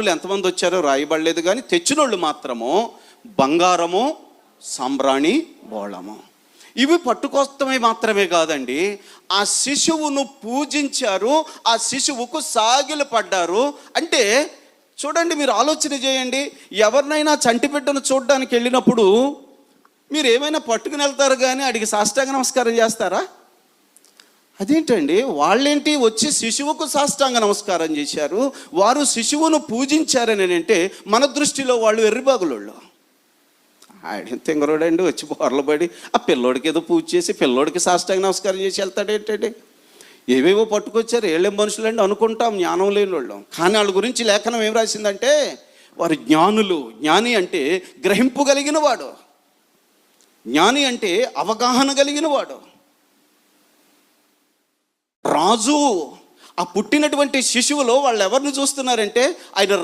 ఎంతమంది వచ్చారో రాయబడలేదు, కానీ తెచ్చినోళ్ళు మాత్రము బంగారము, సాంబ్రాణి, బోళము ఇవి పట్టుకొస్తమే మాత్రమే కాదండి, ఆ శిశువును పూజించారు, ఆ శిశువుకు సాగిలు పడ్డారు. అంటే చూడండి, మీరు ఆలోచన చేయండి, ఎవరినైనా చంటి బిడ్డను చూడడానికి వెళ్ళినప్పుడు మీరు ఏమైనా పట్టుకుని వెళ్తారు కానీ అడిగి సాష్టాంగ నమస్కారం చేస్తారా? అదేంటండి, వాళ్ళేంటి వచ్చి శిశువుకు సాష్టాంగ నమస్కారం చేశారు, వారు శిశువును పూజించారని అంటే మన దృష్టిలో వాళ్ళు ఎర్రిబాగులోళ్ళు. ఆయన తెంగరోడండి వచ్చి బోర్లబడి ఆ పిల్లోడికి ఏదో పూజ చేసి పిల్లోడికి సాష్టాంగ నమస్కారం చేసి వెళ్తాడేంటండి. ఏవేవో పట్టుకొచ్చారు, ఏళ్ళేం మనుషులండి అనుకుంటాం, జ్ఞానం లేని వాళ్ళం. కానీ వాళ్ళ గురించి లేఖనం ఏం రాసిందంటే వారు జ్ఞానులు. జ్ఞాని అంటే గ్రహింపు కలిగిన వాడు, జ్ఞాని అంటే అవగాహన కలిగిన వాడు. రాజు ఆ పుట్టినటువంటి శిశువులో వాళ్ళు ఎవరిని చూస్తున్నారంటే ఆయన